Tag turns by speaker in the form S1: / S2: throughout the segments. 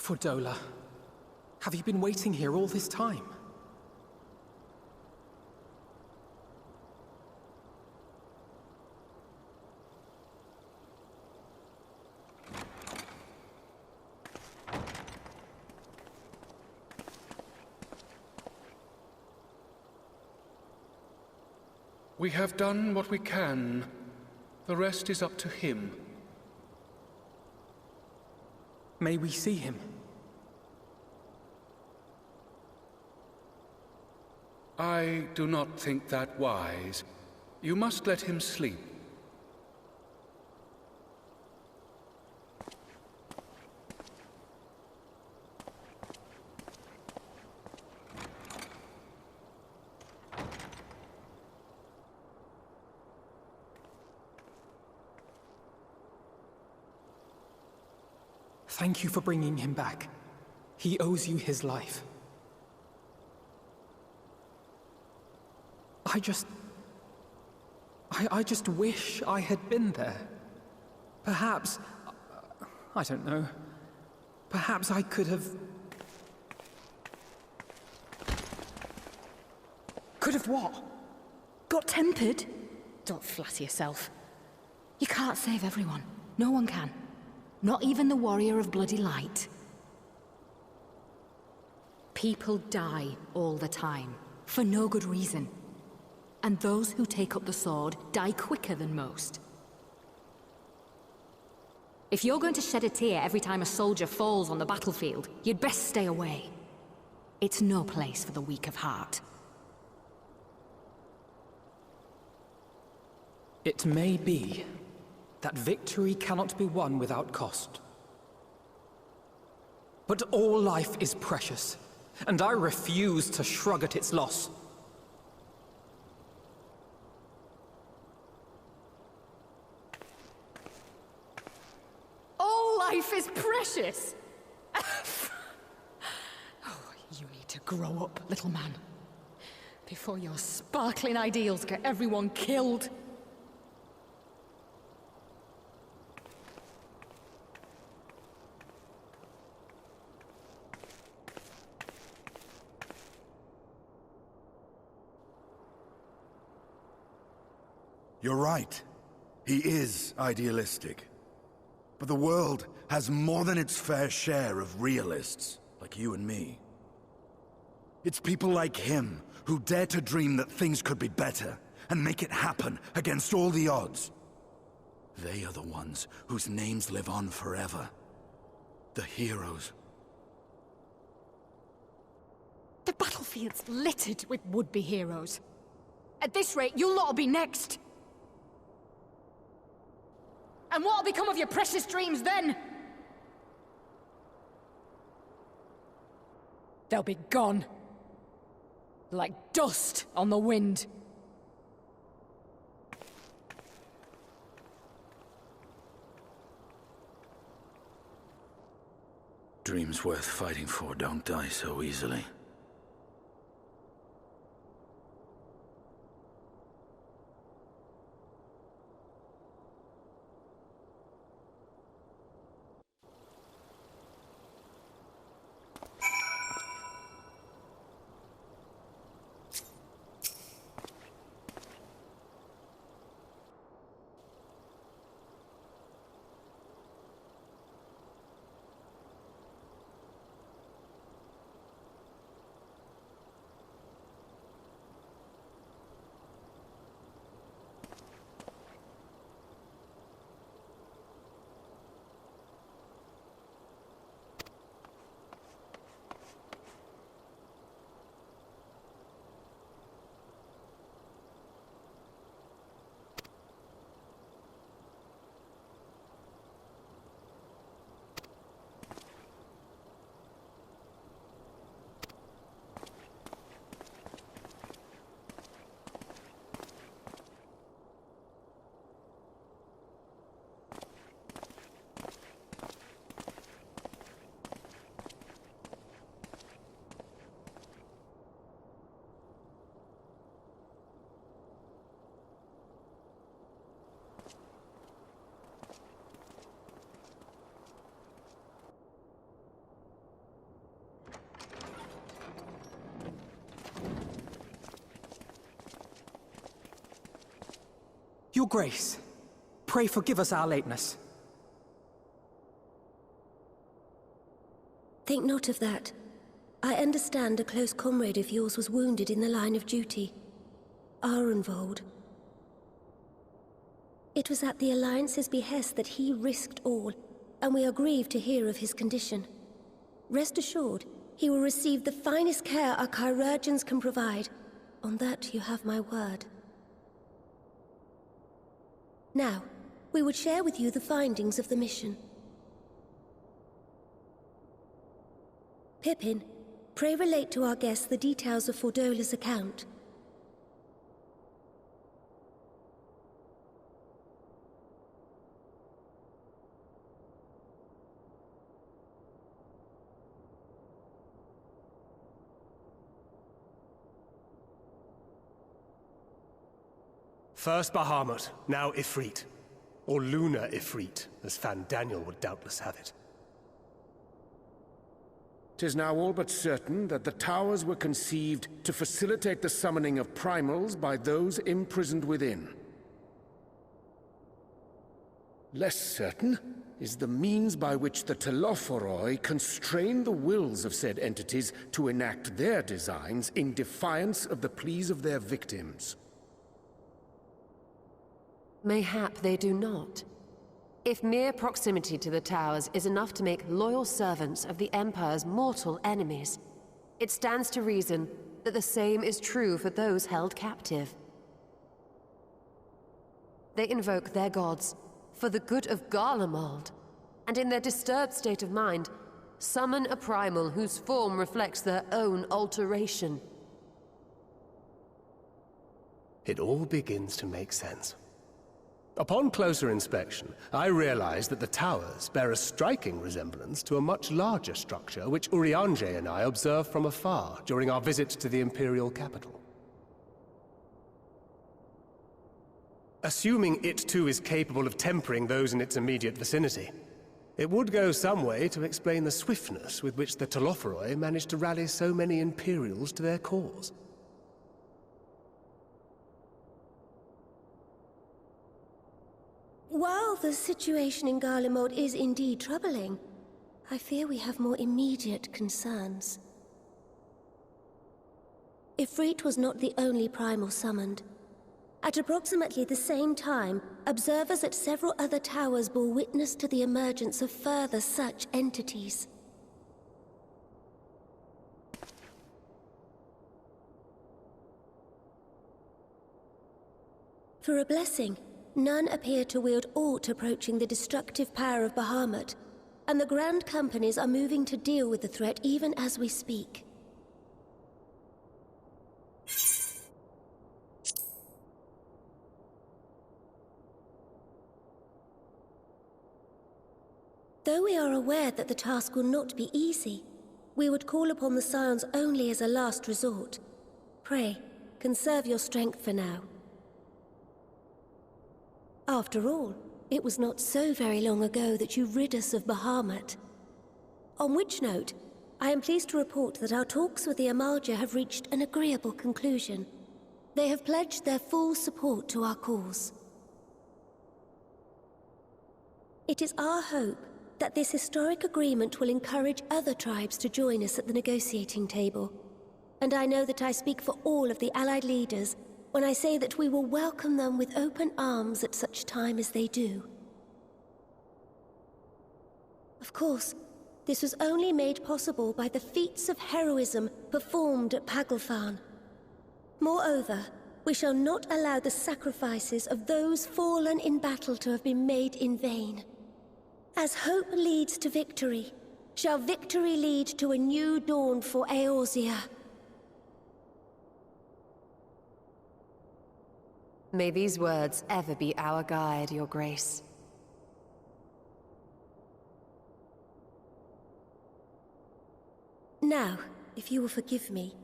S1: Fordola, have you been waiting here all this time?
S2: We have done what we can. The rest is up to him.
S1: May we see him?
S2: I do not think that wise. You must let him sleep.
S1: Thank you for bringing him back. He owes you his life. I just wish I had been there. Perhaps, I don't know, perhaps I could have...
S3: Could have what? Got tempered? Don't flatter yourself. You can't save everyone. No one can. Not even the warrior of bloody light. People die all the time, for no good reason. And those who take up the sword die quicker than most. If you're going to shed a tear every time a soldier falls on the battlefield, you'd best stay away. It's no place for the weak of heart.
S1: It may be that victory cannot be won without cost. But all life is precious, and I refuse to shrug at its loss.
S3: All life is precious! Oh, you need to grow up, little man. Before your sparkling ideals get everyone killed.
S4: You're right. He is idealistic. But the world has more than its fair share of realists, like you and me. It's people like him who dare to dream that things could be better, and make it happen against all the odds. They are the ones whose names live on forever. The heroes.
S3: The battlefield's littered with would-be heroes. At this rate, you'll lot'll be next. And what'll become of your precious dreams then? They'll be gone. Like dust on the wind.
S4: Dreams worth fighting for don't die so easily.
S1: Your Grace, pray forgive us our lateness.
S5: Think not of that. I understand a close comrade of yours was wounded in the line of duty. Arenvold. It was at the Alliance's behest that he risked all, and we are grieved to hear of his condition. Rest assured, he will receive the finest care our chirurgeons can provide. On that you have my word. Now, we would share with you the findings of the mission. Pippin, pray relate to our guests the details of Fordola's account.
S6: First Bahamut, now Ifrit. Or Lunar Ifrit, as Fan Daniel would doubtless have it.
S7: 'Tis now all but certain that the towers were conceived to facilitate the summoning of primals by those imprisoned within. Less certain is the means by which the Telophoroi constrain the wills of said entities to enact their designs in defiance of the pleas of their victims.
S8: Mayhap they do not. If mere proximity to the towers is enough to make loyal servants of the Empire's mortal enemies, it stands to reason that the same is true for those held captive. They invoke their gods for the good of Garlemald, and in their disturbed state of mind, summon a primal whose form reflects their own alteration.
S6: It all begins to make sense. Upon closer inspection, I realized that the towers bear a striking resemblance to a much larger structure which Urianger and I observed from afar during our visit to the Imperial capital. Assuming it too is capable of tempering those in its immediate vicinity, it would go some way to explain the swiftness with which the Telophoroi managed to rally so many Imperials to their cause.
S5: While the situation in Garlemald is indeed troubling, I fear we have more immediate concerns. Ifrit was not the only primal summoned. At approximately the same time, observers at several other towers bore witness to the emergence of further such entities. For a blessing, none appear to wield aught approaching the destructive power of Bahamut, and the Grand Companies are moving to deal with the threat even as we speak. Though we are aware that the task will not be easy, we would call upon the Scions only as a last resort. Pray, conserve your strength for now. After all, it was not so very long ago that you rid us of Bahamut. On which note, I am pleased to report that our talks with the Amalja have reached an agreeable conclusion. They have pledged their full support to our cause. It is our hope that this historic agreement will encourage other tribes to join us at the negotiating table. And I know that I speak for all of the Allied leaders when I say that we will welcome them with open arms at such time as they do. Of course, this was only made possible by the feats of heroism performed at Paglfan. Moreover, we shall not allow the sacrifices of those fallen in battle to have been made in vain. As hope leads to victory, shall victory lead to a new dawn for Eorzea.
S8: May these words ever be our guide, Your Grace.
S5: Now, if you will forgive me,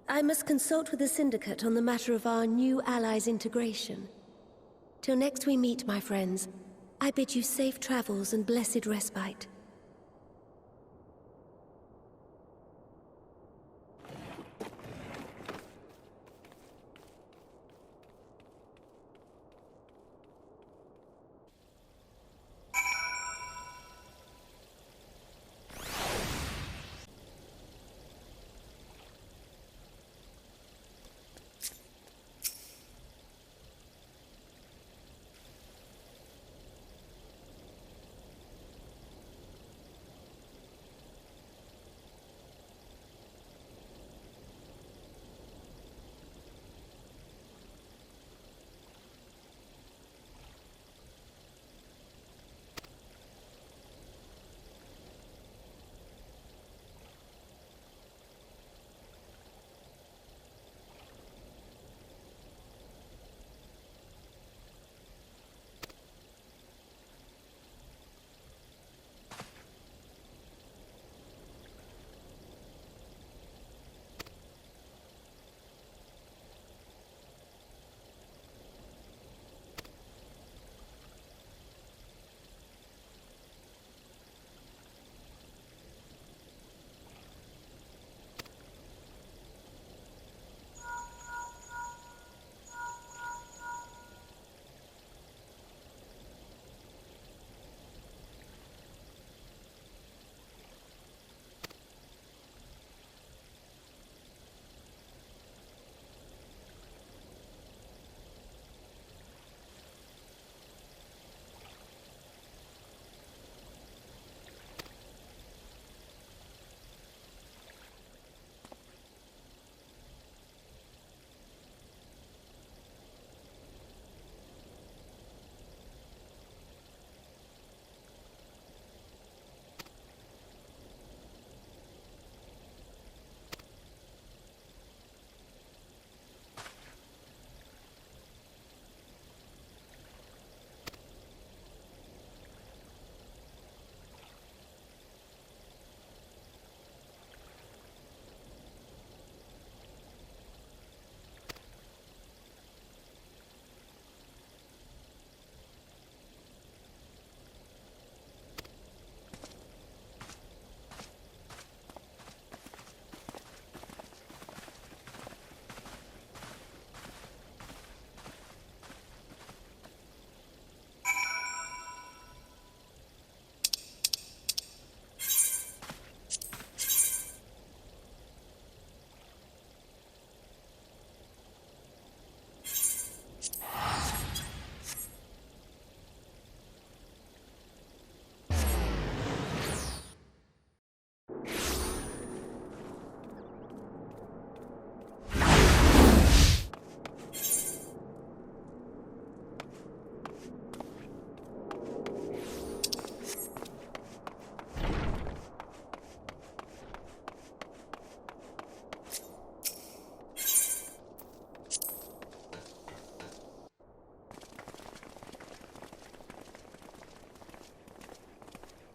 S5: I must consult with the Syndicate on the matter of our new allies' integration. Till next we meet, my friends, I bid you safe travels and blessed respite.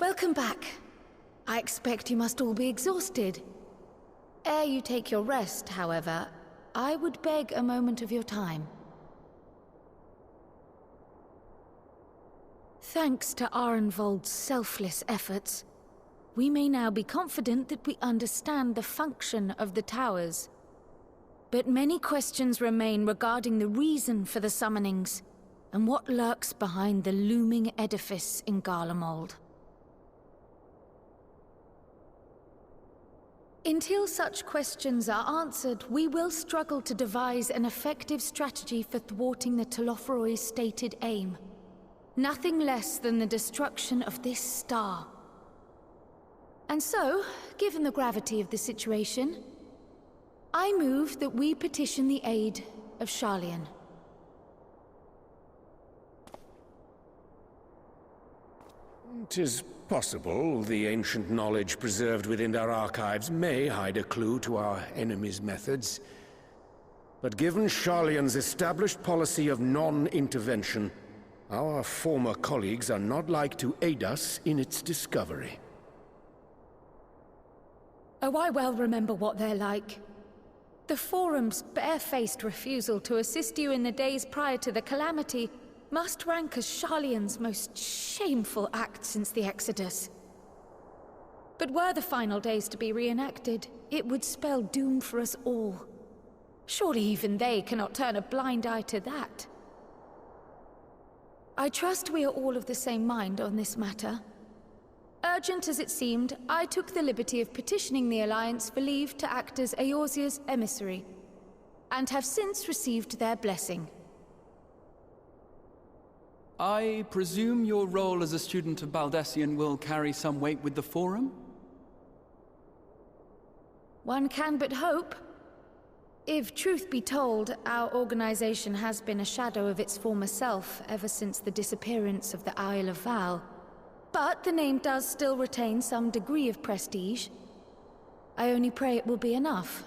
S3: Welcome back. I expect you must all be exhausted. Ere you take your rest, however, I would beg a moment of your time. Thanks to Arenvold's selfless efforts, we may now be confident that we understand the function of the towers. But many questions remain regarding the reason for the summonings, and what lurks behind the looming edifice in Garlemald. Until such questions are answered, we will struggle to devise an effective strategy for thwarting the Telophoroi's stated aim. Nothing less than the destruction of this star. And so, given the gravity of the situation, I move that we petition the aid of Sharlayan.
S7: 'Tis possible the ancient knowledge preserved within our archives may hide a clue to our enemy's methods. But given Sharlayan's established policy of non-intervention, our former colleagues are not like to aid us in its discovery.
S3: Oh, I well remember what they're like. The Forum's barefaced refusal to assist you in the days prior to the calamity must rank as Sharlayan's most shameful act since the Exodus. But were the final days to be reenacted, it would spell doom for us all. Surely even they cannot turn a blind eye to that. I trust we are all of the same mind on this matter. Urgent as it seemed, I took the liberty of petitioning the Alliance for leave to act as Eorzea's emissary, and have since received their blessing.
S1: I presume your role as a student of Baldessian will carry some weight with the Forum?
S3: One can but hope. If truth be told, our organization has been a shadow of its former self ever since the disappearance of the Isle of Val. But the name does still retain some degree of prestige. I only pray it will be enough.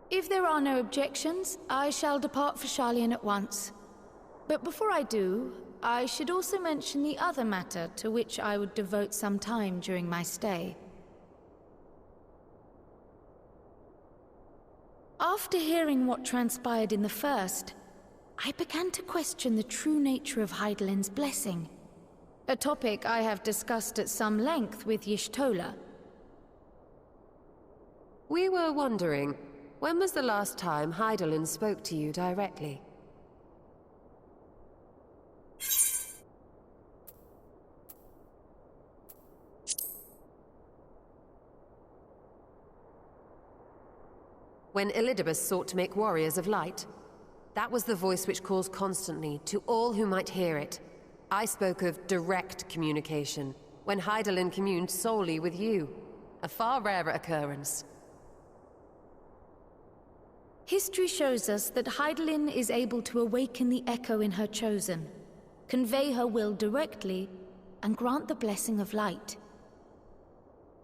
S3: If there are no objections, I shall depart for Sharlayan at once. But before I do, I should also mention the other matter to which I would devote some time during my stay. After hearing what transpired in the first, I began to question the true nature of Hydaelyn's blessing, a topic I have discussed at some length with Y'shtola.
S8: We were wondering, when was the last time Hydaelyn spoke to you directly? When Elidibus sought to make warriors of light. That was the voice which calls constantly to all who might hear it. I spoke of direct communication, when Hydaelyn communed solely with you. A far rarer occurrence.
S3: History shows us that Hydaelyn is able to awaken the echo in her chosen, convey her will directly, and grant the blessing of light.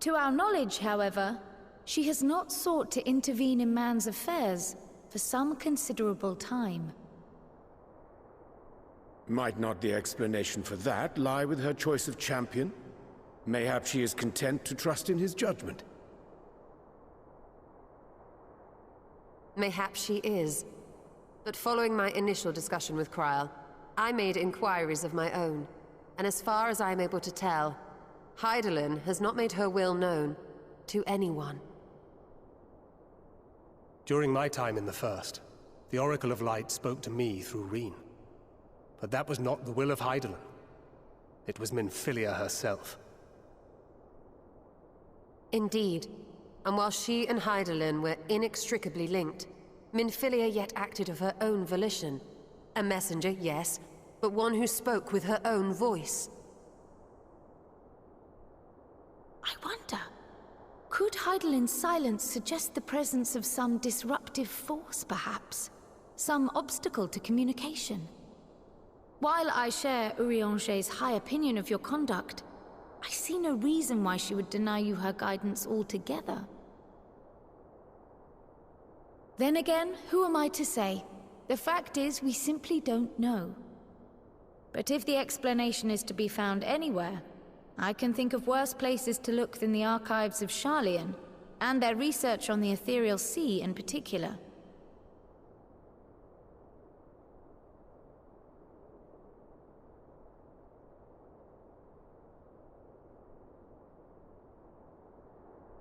S3: To our knowledge, however, she has not sought to intervene in man's affairs for some considerable time.
S7: Might not the explanation for that lie with her choice of champion? Mayhap she is content to trust in his judgment.
S8: Mayhap she is. But following my initial discussion with Kryl, I made inquiries of my own, and as far as I am able to tell, Hydaelyn has not made her will known to anyone.
S6: During my time in the First, the Oracle of Light spoke to me through Reen. But that was not the will of Hydaelyn. It was Minfilia herself.
S8: Indeed. And while she and Hydaelyn were inextricably linked, Minfilia yet acted of her own volition. A messenger, yes, but one who spoke with her own voice.
S3: I wonder, could Hydaelyn's silence suggest the presence of some disruptive force, perhaps? Some obstacle to communication? While I share Urianger's high opinion of your conduct, I see no reason why she would deny you her guidance altogether. Then again, who am I to say? The fact is, we simply don't know. But if the explanation is to be found anywhere, I can think of worse places to look than the archives of Sharlayan, and their research on the Ethereal Sea in particular.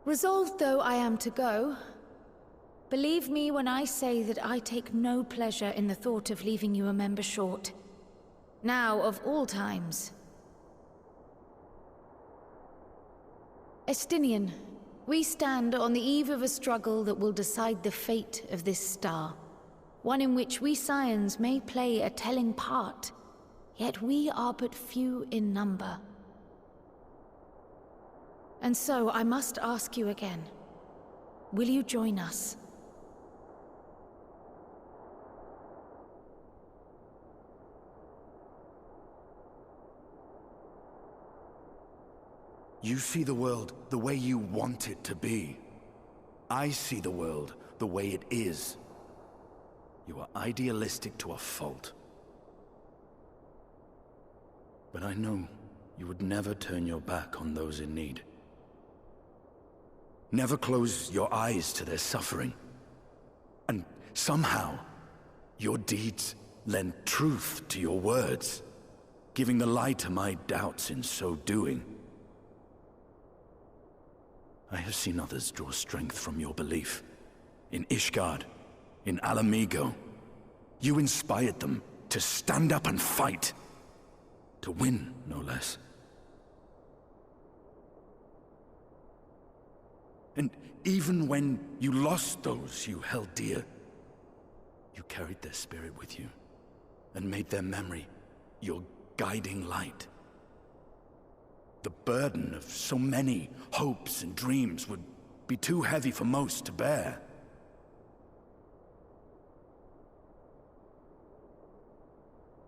S3: Resolved though I am to go, believe me when I say that I take no pleasure in the thought of leaving you a member short. Now of all times. Estinian, we stand on the eve of a struggle that will decide the fate of this star. One in which we Scions may play a telling part, yet we are but few in number. And so I must ask you again, will you join us?
S4: You see the world the way you want it to be. I see the world the way it is. You are idealistic to a fault. But I know you would never turn your back on those in need. Never close your eyes to their suffering. And somehow, your deeds lend truth to your words, giving the lie to my doubts in so doing. I have seen others draw strength from your belief. In Ishgard, in Alamigo. You inspired them to stand up and fight. To win, no less. And even when you lost those you held dear, you carried their spirit with you, and made their memory your guiding light. The burden of so many hopes and dreams would be too heavy for most to bear.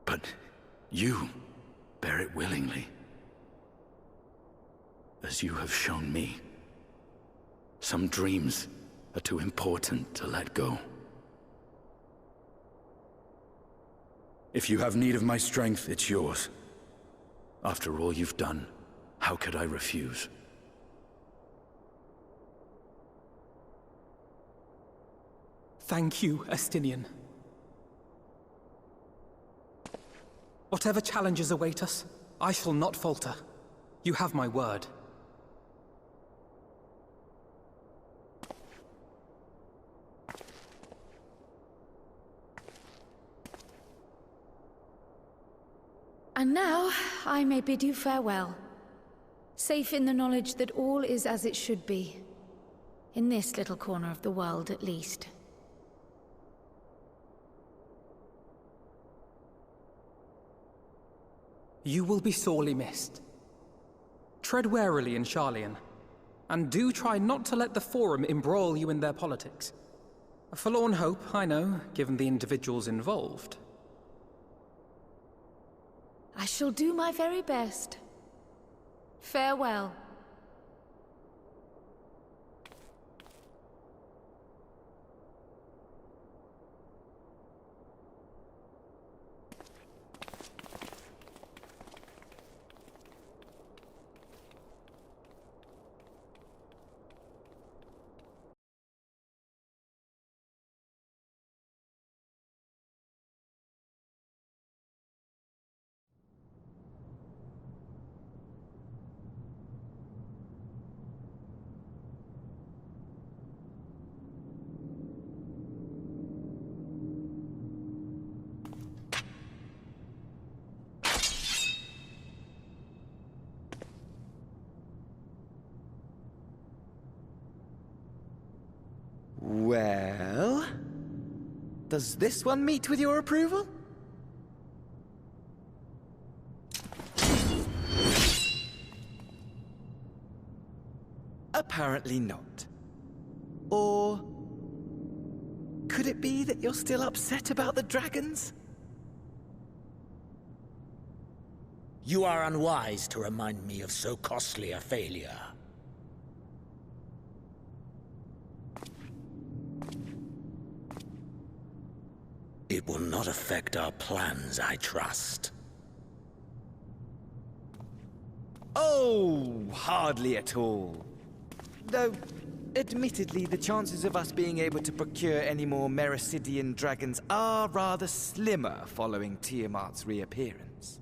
S4: But you bear it willingly, as you have shown me. Some dreams are too important to let go. If you have need of my strength, it's yours. After all you've done, how could I refuse?
S1: Thank you, Estinian. Whatever challenges await us, I shall not falter. You have my word.
S3: And now, I may bid you farewell. Safe in the knowledge that all is as it should be. In this little corner of the world, at least.
S1: You will be sorely missed. Tread warily in Sharlayan, and do try not to let the Forum embroil you in their politics. A forlorn hope, I know, given the individuals involved.
S3: I shall do my very best. Farewell.
S9: Well, does this one meet with your approval? Apparently not. Or could it be that you're still upset about the dragons?
S10: You are unwise to remind me of so costly a failure. It will not affect our plans, I trust.
S9: Oh, hardly at all. Though, admittedly, the chances of us being able to procure any more Mericidian dragons are rather slimmer following Tiamat's reappearance.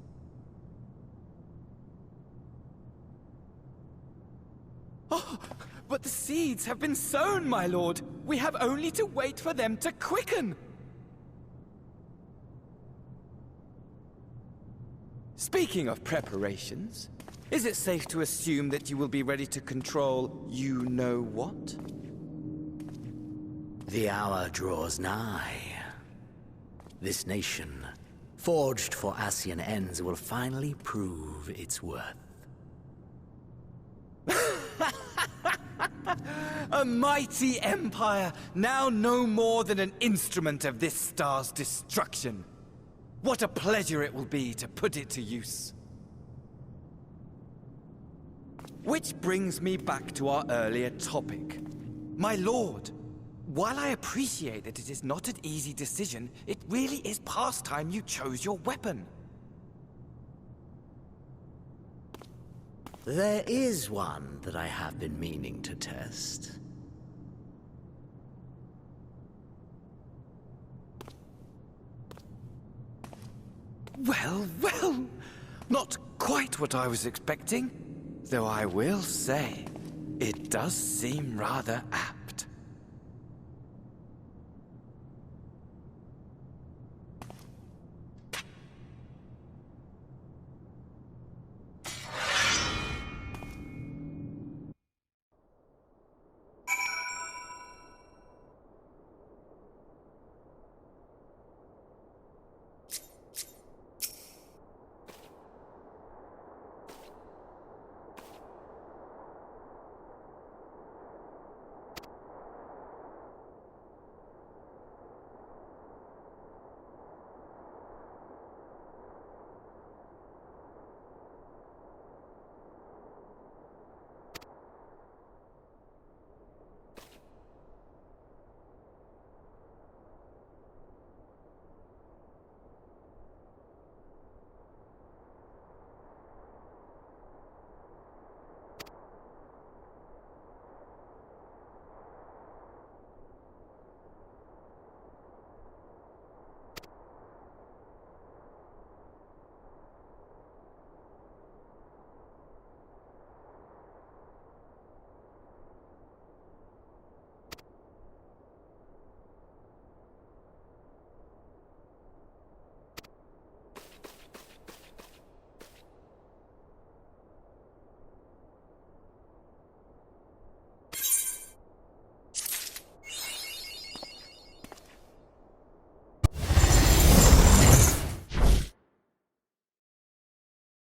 S9: Oh, but the seeds have been sown, my lord! We have only to wait for them to quicken! Speaking of preparations, is it safe to assume that you will be ready to control you-know-what?
S10: The hour draws nigh. This nation, forged for Ascian ends, will finally prove its worth.
S9: A mighty empire, now no more than an instrument of this star's destruction. What a pleasure it will be to put it to use. Which brings me back to our earlier topic. My lord, while I appreciate that it is not an easy decision, it really is past time you chose your weapon.
S10: There is one that I have been meaning to test.
S9: Well, well, not quite what I was expecting, though I will say, it does seem rather apt.